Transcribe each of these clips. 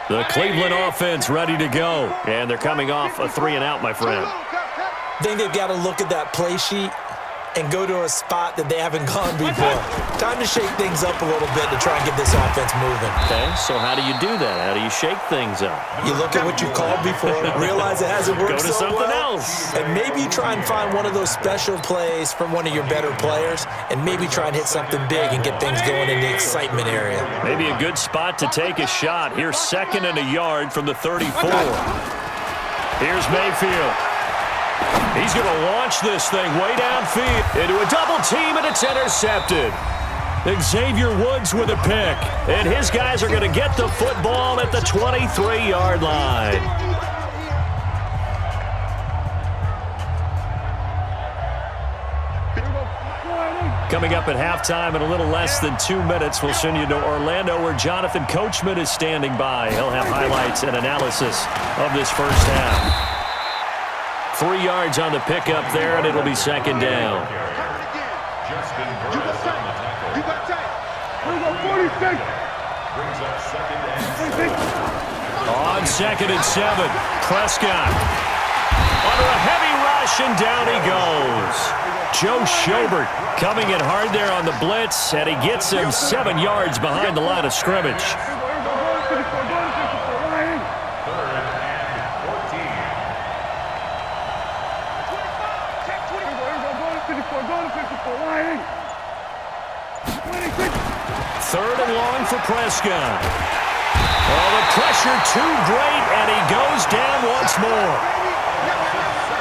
The Cleveland offense ready to go. And they're coming off a 3-and-out, my friend. I think they've got to look at that play sheet and go to a spot that they haven't gone before. Time to shake things up a little bit to try and get this offense moving. Okay, so how do you do that? How do you shake things up? You look at what you called before, realize it hasn't worked Go to so something well, else. and maybe you try and find one of those special plays from one of your better players, and maybe try and hit something big and get things going in the excitement area. Maybe a good spot to take a shot. Here's 2nd and a yard from the 34. Here's Mayfield. He's going to launch this thing way downfield into a double team, and it's intercepted. Xavier Woods with a pick, and his guys are going to get the football at the 23-yard line. Coming up at halftime in a little less than 2 minutes, we'll send you to Orlando where Jonathan Coachman is standing by. He'll have highlights and analysis of this first half. 3 yards on the pickup there, and it'll be 2nd down. On 2nd and 7, Prescott. Under a heavy rush, and down he goes. Joe Schobert coming in hard there on the blitz, and he gets him 7 yards behind the line of scrimmage. Third and long for Prescott. Oh, the pressure too great, and he goes down once more.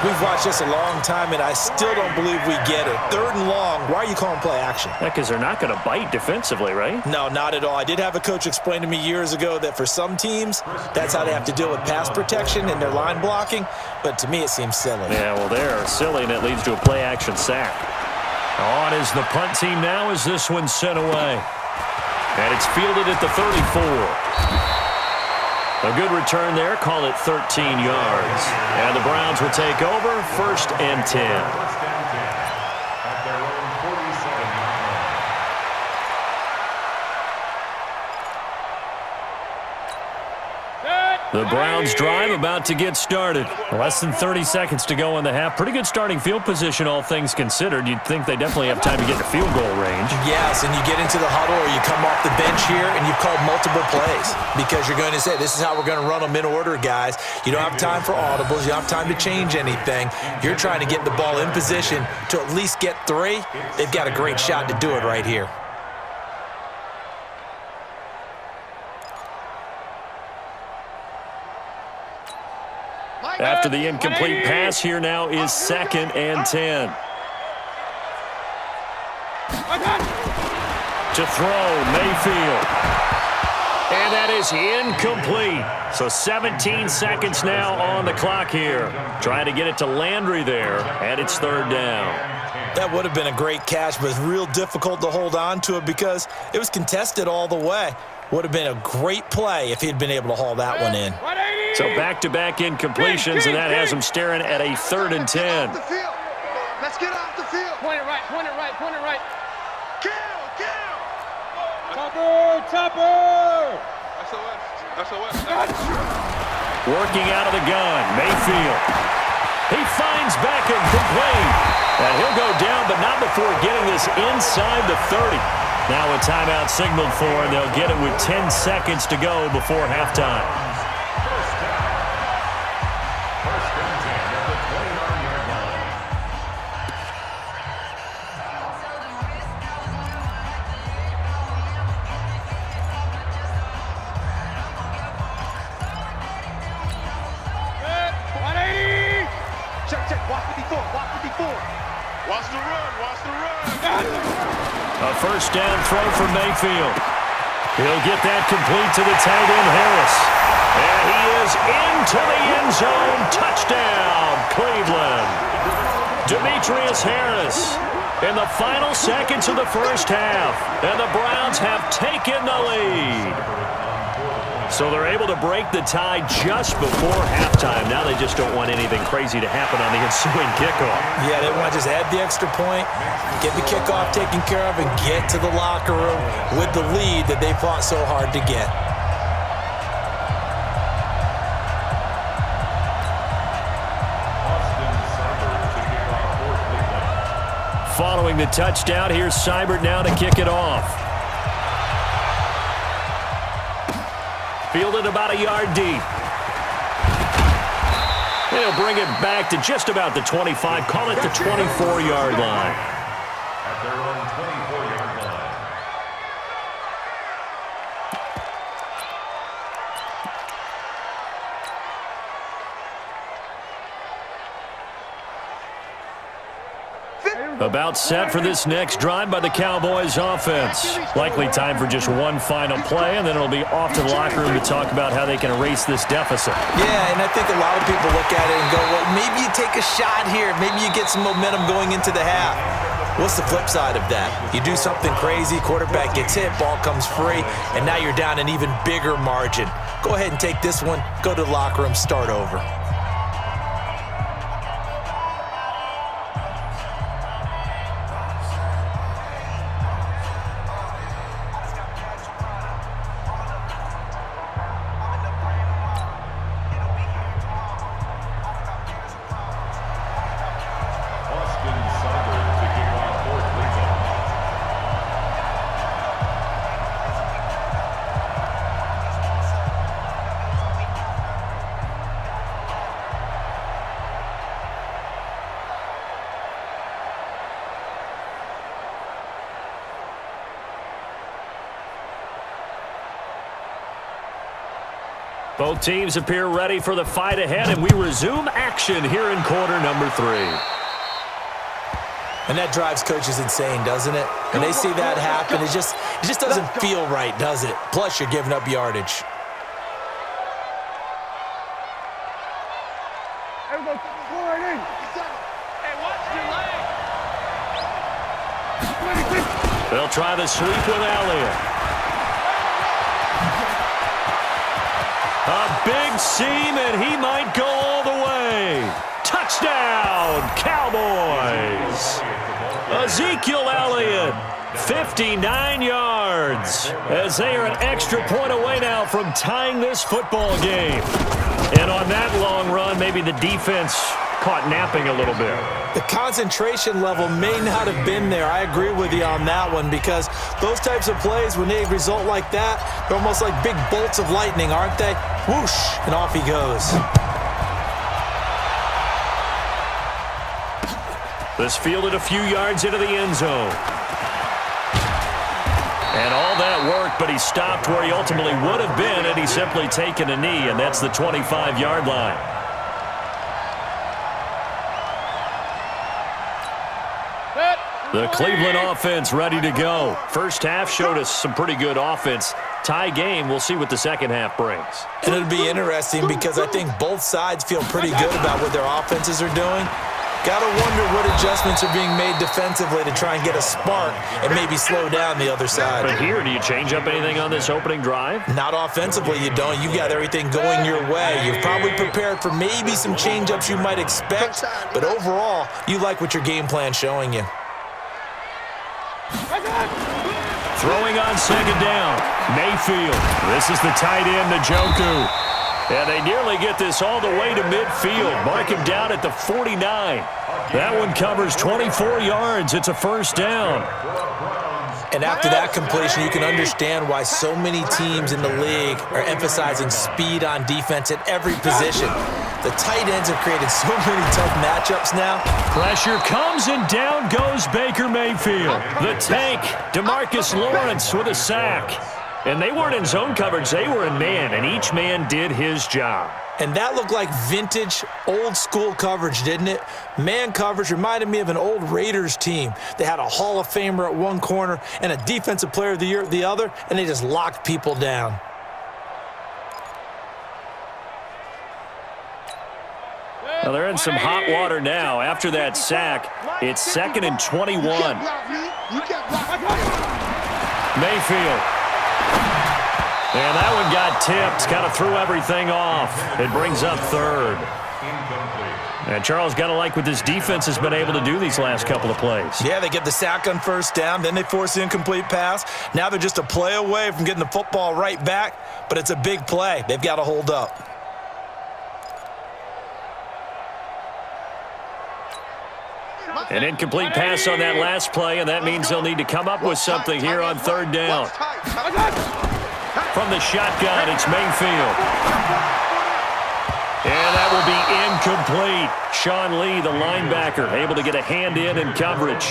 We've watched this a long time, and I still don't believe we get it. 3rd and long, why are you calling play action? Yeah, because they're not going to bite defensively, right? No, not at all. I did have a coach explain to me years ago that for some teams, that's how they have to deal with pass protection and their line blocking, but to me it seems silly. Yeah, well, they're silly, and it leads to a play-action sack. On is the punt team now as this one's sent away. And it's fielded at the 34. A good return there. Call it 13 yards. And the Browns will take over 1st and 10. The Browns drive about to get started. Less than 30 seconds to go in the half. Pretty good starting field position, all things considered. You'd think they definitely have time to get to field goal range. Yes, and you get into the huddle or you come off the bench here and you've called multiple plays because you're going to say, this is how we're going to run them in order, guys. You don't have time for audibles. You don't have time to change anything. You're trying to get the ball in position to at least get 3. They've got a great shot to do it right here. After the incomplete pass, here now is 2nd and 10. To throw, Mayfield. And that is incomplete. So 17 seconds now on the clock here. Trying to get it to Landry there, and it's 3rd down. That would have been a great catch, but it's real difficult to hold on to it because it was contested all the way. Would have been a great play if he'd been able to haul that one in. So back-to-back incompletions, and that has him staring at a 3rd and 10. Let's get off the field. Point it right, point it right, point it right. Kill, kill. Topper. SOS. Working out of the gun, Mayfield. He finds Beckham complete. And he'll go down, but not before getting this inside the 30. Now a timeout signaled for, and they'll get it with 10 seconds to go before halftime. A first down throw for Mayfield. He'll get that complete to the tight end, Harris. And he is into the end zone. Touchdown, Cleveland. Demetrius Harris in the final seconds of the first half. And the Browns have taken the lead. So they're able to break the tie just before halftime. Now they just don't want anything crazy to happen on the ensuing kickoff. Yeah, they want to just add the extra point, get the kickoff taken care of, and get to the locker room with the lead that they fought so hard to get. Following the touchdown, here's Seibert now to kick it off. Fielded about a yard deep. He'll bring it back to just about the 25. Call it the 24-yard line. At their own 24-yard line. About set for this next drive by the Cowboys offense. Likely time for just one final play, and then it'll be off to the locker room to talk about how they can erase this deficit. Yeah, and I think a lot of people look at it and go, well, maybe you take a shot here. Maybe you get some momentum going into the half. What's the flip side of that? You do something crazy, quarterback gets hit, ball comes free, and now you're down an even bigger margin. Go ahead and take this one, go to the locker room, start over. Both teams appear ready for the fight ahead, and we resume action here in quarter number 3. And that drives coaches insane, doesn't it? When they see that happen, it just doesn't feel right, does it? Plus, you're giving up yardage. They'll try the sweep with Elliott. A big seam, and he might go all the way. Touchdown, Cowboys. Ezekiel Elliott, 59 yards, as they are an extra point away now from tying this football game. And on that long run, maybe the defense caught napping a little bit. The concentration level may not have been there. I agree with you on that one, because those types of plays, when they result like that, they're almost like big bolts of lightning, aren't they? Whoosh, and off he goes. This fielded a few yards into the end zone. And all that worked, but he stopped where he ultimately would have been had he simply taken a knee, and that's the 25-yard line. The Cleveland offense ready to go. First half showed us some pretty good offense. Tie game, we'll see what the second half brings. And it'll be interesting because I think both sides feel pretty good about what their offenses are doing. Got to wonder what adjustments are being made defensively to try and get a spark and maybe slow down the other side. But here, do you change up anything on this opening drive? Not offensively, you don't. You've got everything going your way. You're probably prepared for maybe some change-ups you might expect, but overall, you like what your game plan's showing you. Throwing on second down, Mayfield. This is the tight end, Njoku. And they nearly get this all the way to midfield. Mark him down at the 49. That one covers 24 yards. It's a first down. And after that completion, you can understand why so many teams in the league are emphasizing speed on defense at every position. The tight ends have created so many tough matchups now. Pressure comes, and down goes Baker Mayfield. The tank, DeMarcus Lawrence with a sack. And they weren't in zone coverage. They were in man, and each man did his job. And that looked like vintage, old-school coverage, didn't it? Man coverage reminded me of an old Raiders team. They had a Hall of Famer at one corner and a Defensive Player of the Year at the other, and they just locked people down. Well, they're in some hot water now. After that sack, it's 2nd and 21. Mayfield. And that one got tipped. Kind of threw everything off. It brings up 3rd. And Charles, got to like what this defense has been able to do these last couple of plays. Yeah, they get the sack on first down, then they force the incomplete pass. Now they're just a play away from getting the football right back, but it's a big play. They've got to hold up. An incomplete pass on that last play, and that means they'll need to come up with something here on third down. From the shotgun, it's Mayfield. And that will be incomplete. Sean Lee, the linebacker, able to get a hand in coverage.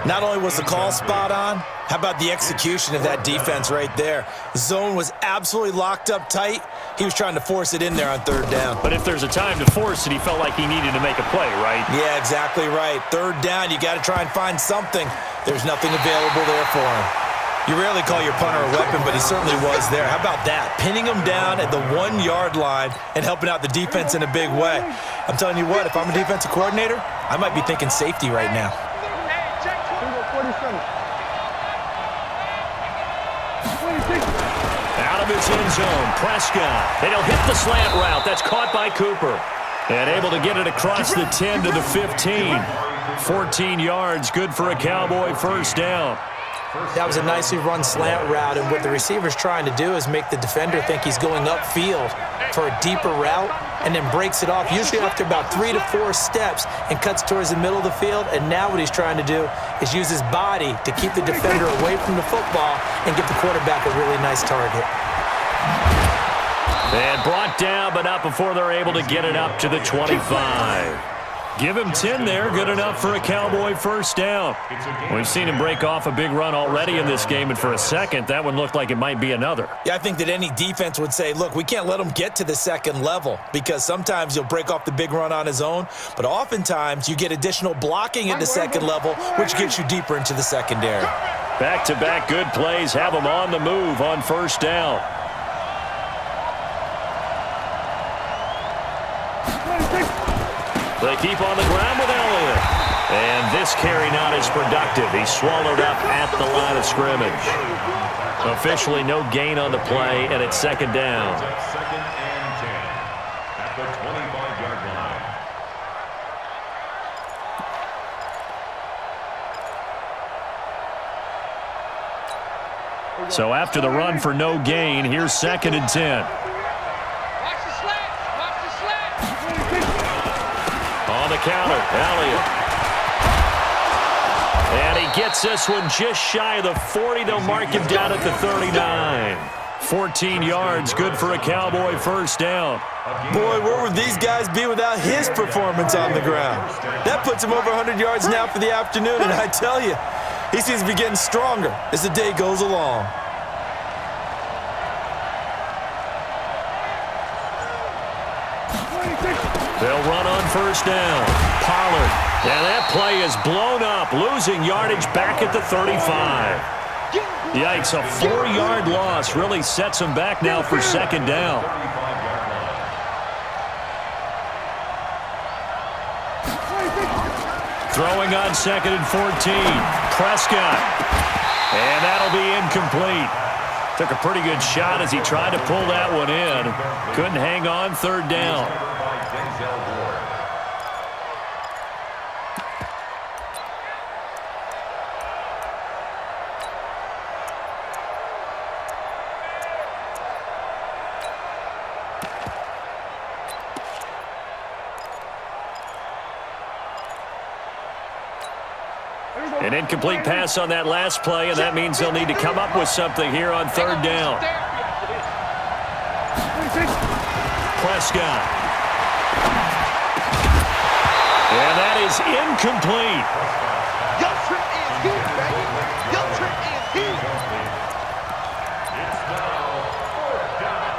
Not only was the call spot on, how about the execution of that defense right there? Zone was absolutely locked up tight. He was trying to force it in there on third down. But if there's a time to force it, he felt like he needed to make a play, right? Yeah, exactly right. Third down, you got to try and find something. There's nothing available there for him. You rarely call your punter a weapon, but he certainly was there. How about that? Pinning him down at the 1-yard line and helping out the defense in a big way. I'm telling you what, if I'm a defensive coordinator, I might be thinking safety right now. Out of his end zone, Prescott. And he'll hit the slant route. That's caught by Cooper. And able to get it across the 10 to the 15. 14 yards, good for a Cowboy first down. That was a nicely run slant route, and what the receiver's trying to do is make the defender think he's going upfield for a deeper route and then breaks it off, usually after about 3 to 4 steps, and cuts towards the middle of the field. And now what he's trying to do is use his body to keep the defender away from the football and give the quarterback a really nice target. And brought down, but not before they're able to get it up to the 25. Give him 10 there, good enough for a Cowboy first down. We've seen him break off a big run already in this game, and for a second, that one looked like it might be another. Yeah, I think that any defense would say, look, we can't let him get to the second level, because sometimes he'll break off the big run on his own, but oftentimes you get additional blocking at the second level, which gets you deeper into the secondary. Back-to-back good plays have him on the move on first down. They keep on the ground with Elliott. And this carry not as productive. He's swallowed up at the line of scrimmage. Officially no gain on the play, and it's second down. Second and 10 at the 25-yard line. So after the run for no gain, here's second and 10. On the counter, Elliott. And he gets this one just shy of the 40. They'll mark him down at the 39. 14 yards, good for a Cowboy first down. Boy, where would these guys be without his performance on the ground? That puts him over 100 yards now for the afternoon, and I tell you, he seems to be getting stronger as the day goes along. They'll run on first down. Pollard. And that play is blown up, losing yardage back at the 35. Yikes, a 4-yard loss really sets him back now for second down. Throwing on second and 14. Prescott. And that'll be incomplete. Took a pretty good shot as he tried to pull that one in. Couldn't hang on third down. An incomplete pass on that last play, and that means they'll need to come up with something here on third down. Prescott. And that is incomplete. Your trip is here, baby. Your trip is here. It's now fourth down.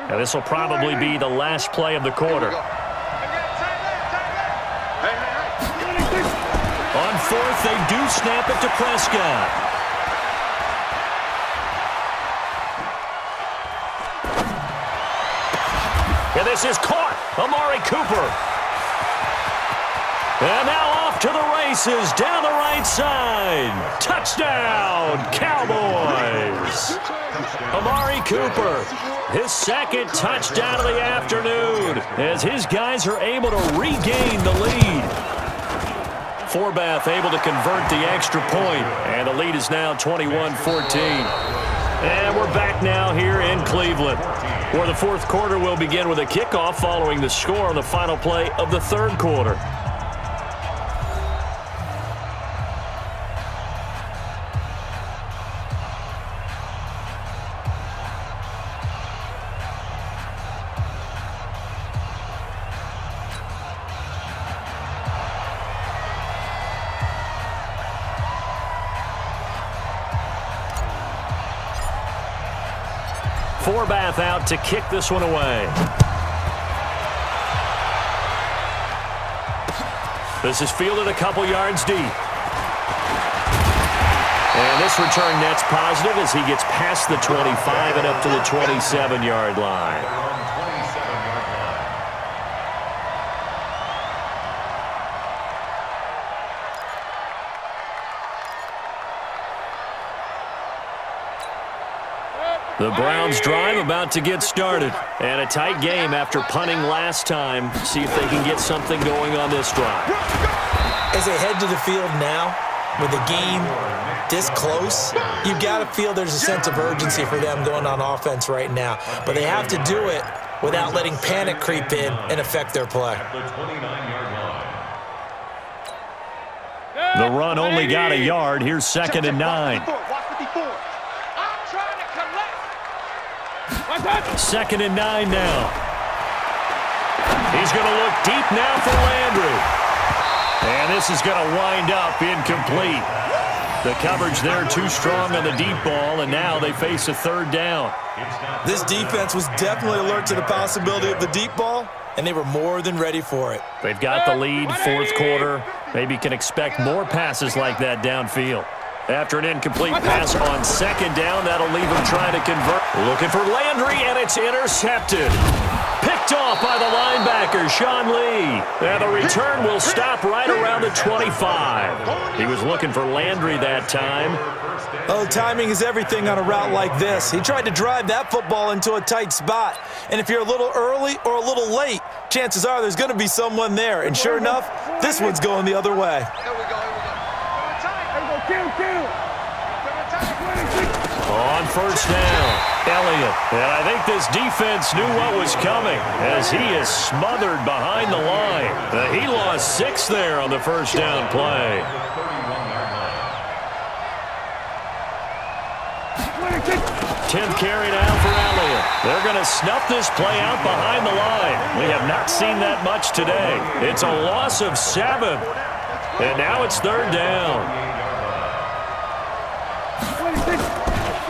Now this will probably be the last play of the quarter. On fourth, they do snap it to Prescott. And this is caught. Amari Cooper. And now off to the races down the right side. Touchdown, Cowboys. Amari Cooper, his second touchdown of the afternoon as his guys are able to regain the lead. Forbath able to convert the extra point, and the lead is now 21-14. And we're back now here in Cleveland, where the fourth quarter will begin with a kickoff following the score on the final play of the third quarter. Forbath out to kick this one away. This is fielded a couple yards deep. And this return net's positive as he gets past the 25 and up to the 27-yard line. The Browns drive about to get started. And a tight game after punting last time. See if they can get something going on this drive. As they head to the field now, with the game this close, you've got to feel there's a sense of urgency for them going on offense right now. But they have to do it without letting panic creep in and affect their play. The run only got a yard. Here's 2nd and 9. 2nd and 9 now. He's going to look deep now for Landry. And this is going to wind up incomplete. The coverage there too strong on the deep ball, and now they face a third down. This defense was definitely alert to the possibility of the deep ball, and they were more than ready for it. They've got the lead, fourth quarter. Maybe can expect more passes like that downfield. After an incomplete pass on 2nd down, that'll leave him trying to convert. Looking for Landry, and it's intercepted. Picked off by the linebacker, Sean Lee. And the return will stop right around the 25. He was looking for Landry that time. Oh, timing is everything on a route like this. He tried to drive that football into a tight spot. And if you're a little early or a little late, chances are there's going to be someone there. And sure enough, this one's going the other way. On first down, Elliott. And I think this defense knew what was coming as he is smothered behind the line. He lost 6 there on the first down play. 10th carry now for Elliott. They're going to snuff this play out behind the line. We have not seen that much today. It's a loss of 7. And now it's 3rd down.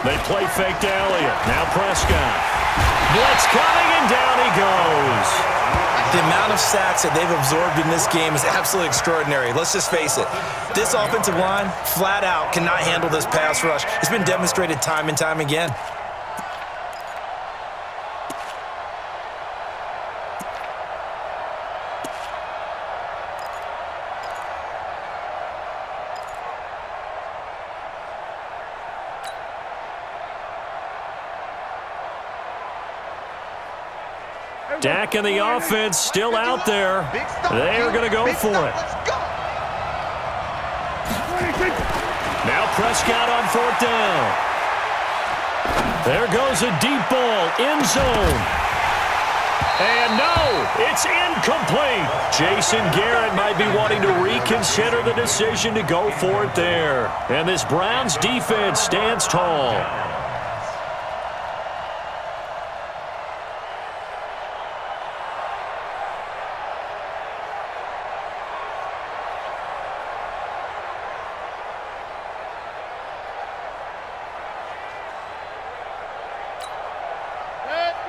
They play fake to Elliott. Now Prescott. Blitz coming, and down he goes. The amount of sacks that they've absorbed in this game is absolutely extraordinary. Let's just face it. This offensive line, flat out, cannot handle this pass rush. It's been demonstrated time and time again. Dak and the offense still out there. They are going to go for it. Now Prescott on 4th down. There goes a deep ball, end zone. And no, it's incomplete. Jason Garrett might be wanting to reconsider the decision to go for it there. And this Browns defense stands tall.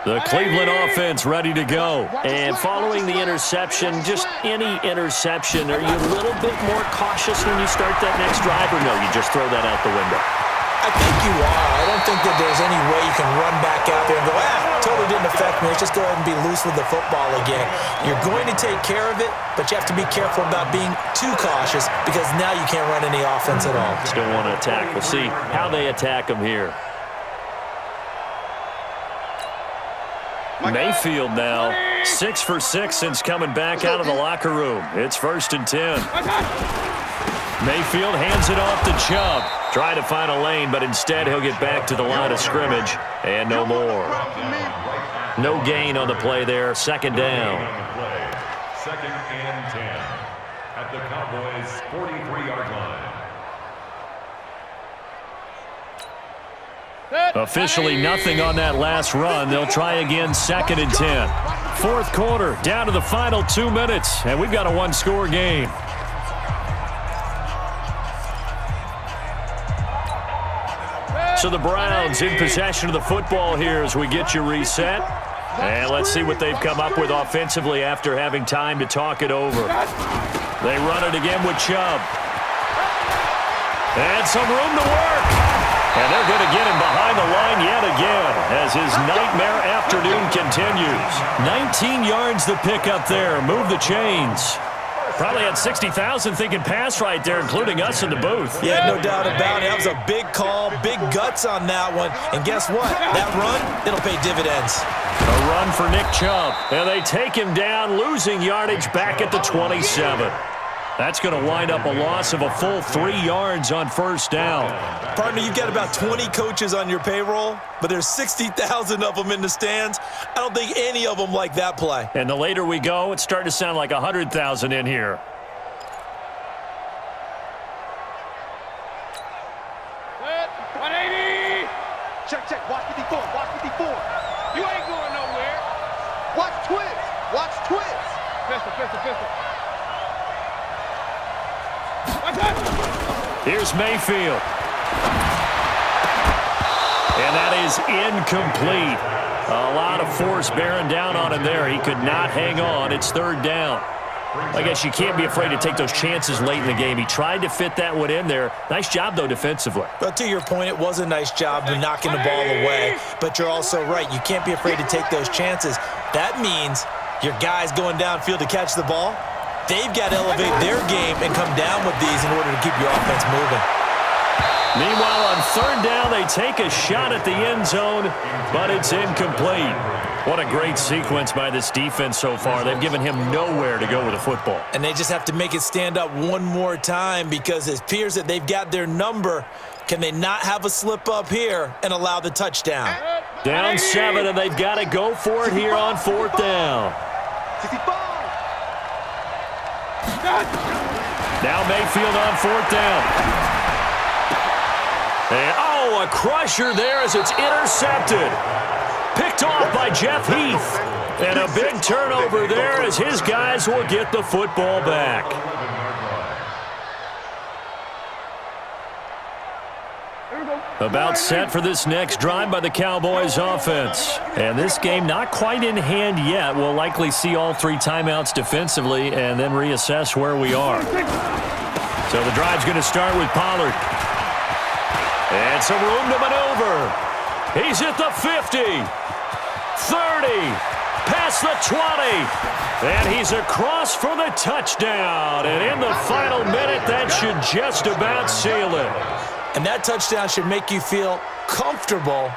The Cleveland offense ready to go. And following the interception, just any interception, are you a little bit more cautious when you start that next drive, or no, you just throw that out the window? I think you are. I don't think that there's any way you can run back out there and go, totally didn't affect me. Let's just go ahead and be loose with the football again. You're going to take care of it, but you have to be careful about being too cautious because now you can't run any offense at all. Still want to attack. We'll see how they attack them here. Mayfield now 6 for 6 since coming back out of the locker room. It's 1st and 10. Mayfield hands it off to Chubb. Trying to find a lane, but instead he'll get back to the line of scrimmage. And no more. No gain on the play there. 2nd down. 2nd and 10 at the Cowboys' 43-yard line. Officially nothing on that last run. They'll try again 2nd and 10. 4th quarter, down to the final 2 minutes, and we've got a one-score game. So the Browns in possession of the football here as we get you reset. And let's see what they've come up with offensively after having time to talk it over. They run it again with Chubb. And some room to work. And they're going to get him behind the line yet again as his nightmare afternoon continues. 19 yards to pick up there. Move the chains. Probably had 60,000 thinking pass right there, including us in the booth. Yeah, no doubt about it. That was a big call, big guts on that one. And guess what? That run, it'll pay dividends. A run for Nick Chubb. And they take him down, losing yardage back at the 27. That's going to wind up a loss of a full 3 yards on 1st down. Partner, you've got about 20 coaches on your payroll, but there's 60,000 of them in the stands. I don't think any of them like that play. And the later we go, it's starting to sound like 100,000 in here. Check, check. Watch 54. Watch 54. You ain't going nowhere. Watch twist. Watch twist. Pistol, pistol, pistol. Here's Mayfield. And that is incomplete. A lot of force bearing down on him there. He could not hang on. It's 3rd down. I guess you can't be afraid to take those chances late in the game. He tried to fit that one in there. Nice job, though, defensively. But to your point, it was a nice job of knocking the ball away. But you're also right. You can't be afraid to take those chances. That means your guys going downfield to catch the ball, they've got to elevate their game and come down with these in order to keep your offense moving. Meanwhile, on 3rd down, they take a shot at the end zone, but it's incomplete. What a great sequence by this defense so far. They've given him nowhere to go with the football. And they just have to make it stand up one more time because it appears that they've got their number. Can they not have a slip up here and allow the touchdown? Down 7, and they've got to go for it here on 4th down. 65. Now Mayfield on 4th down. And, oh, a crusher there as it's intercepted. Picked off by Jeff Heath. And a big turnover there as his guys will get the football back. About set for this next drive by the Cowboys offense. And this game not quite in hand yet. We'll likely see all 3 timeouts defensively and then reassess where we are. So the drive's going to start with Pollard. And some room to maneuver. He's at the 50, 30, past the 20, and he's across for the touchdown. And in the final minute, that should just about seal it. And that touchdown should make you feel comfortable.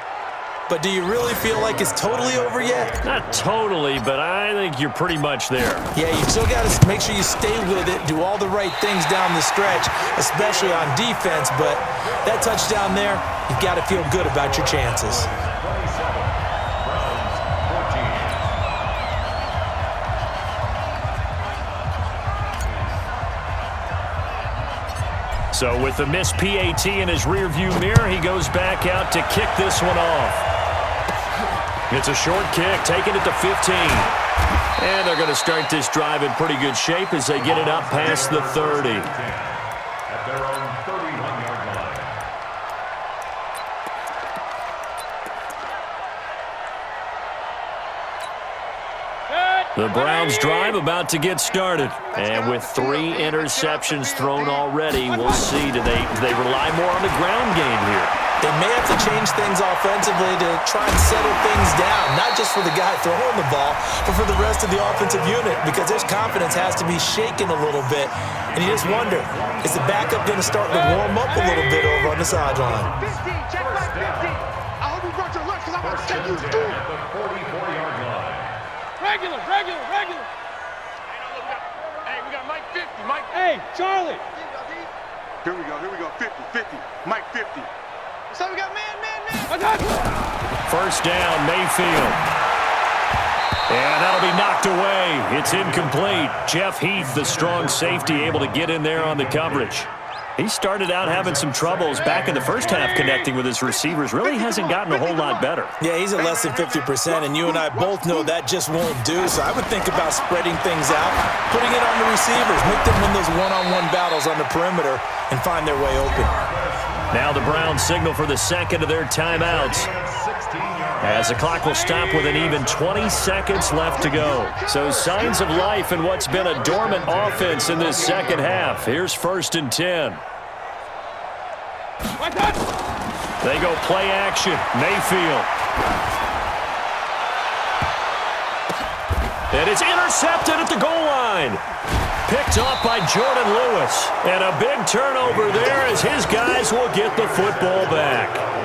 But do you really feel like it's totally over yet? Not totally, but I think you're pretty much there. Yeah, you still got to make sure you stay with it, do all the right things down the stretch, especially on defense. But that touchdown there, you've got to feel good about your chances. So with the missed PAT in his rearview mirror, he goes back out to kick this one off. It's a short kick, taking it to 15. And they're going to start this drive in pretty good shape as they get it up past the 30. At their own 31-yard line. The Browns drive about to get started. And with 3 interceptions thrown already, we'll see. Do they rely more on the ground game here? They may have to change things offensively to try and settle things down, not just for the guy throwing the ball, but for the rest of the offensive unit, because their confidence has to be shaken a little bit. And you just wonder, is the backup going to start to warm up a little bit over on the sideline? 15, check back 15. I hope you brought your lunch because I'm about to take you through. At the 44-yard line. Regular. Hey, we got Mike 50. Mike. Hey, Charlie. Here we go. 50. Mike 50. So we got man. I got you. First down, Mayfield. And that'll be knocked away. It's incomplete. Jeff Heath, the strong safety, able to get in there on the coverage. He started out having some troubles back in the first half connecting with his receivers. Really hasn't gotten a whole lot better. Yeah, he's at less than 50%, and you and I both know that just won't do. So I would think about spreading things out, putting it on the receivers, make them win those one-on-one battles on the perimeter, and find their way open. Now the Browns signal for the second of their timeouts, as the clock will stop with an even 20 seconds left to go. So signs of life in what's been a dormant offense in this second half. Here's 1st and 10. They go play action. Mayfield. And it's intercepted at the goal line. Picked off by Jordan Lewis. And a big turnover there as his guys will get the football back.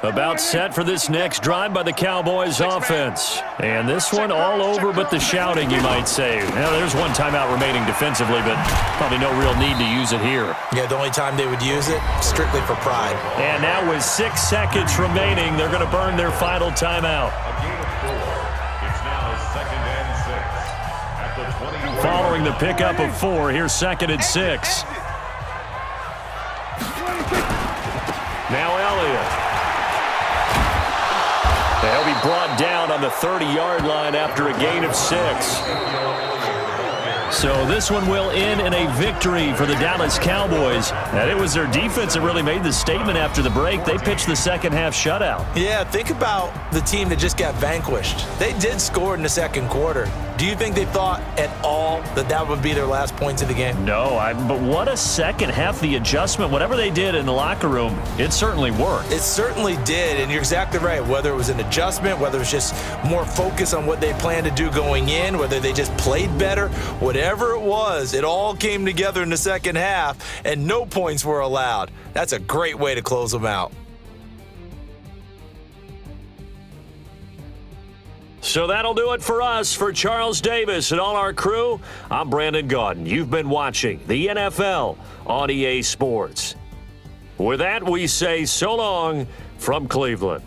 About set for this next drive by the Cowboys offense. And this one all over but the shouting, you might say. Now, there's one timeout remaining defensively, but probably no real need to use it here. Yeah, the only time they would use it, strictly for pride. And now with 6 seconds remaining, they're going to burn their final timeout. It's now 2nd and 6 at the 20. Following the pickup of 4, here's 2nd and 6. Now Elliott. They'll be brought down on the 30-yard line after a gain of 6. So this one will end in a victory for the Dallas Cowboys. And it was their defense that really made the statement after the break. They pitched the second half shutout. Yeah, think about the team that just got vanquished. They did score in the second quarter. Do you think they thought at all that that would be their last points of the game? No, but what a second half. The adjustment, whatever they did in the locker room, it certainly worked. It certainly did, and you're exactly right. Whether it was an adjustment, whether it was just more focus on what they planned to do going in, whether they just played better, whatever it was, it all came together in the second half, and no points were allowed. That's a great way to close them out. So that'll do it for us. For Charles Davis and all our crew, I'm Brandon Gaudin. You've been watching the NFL on EA Sports. With that, we say so long from Cleveland.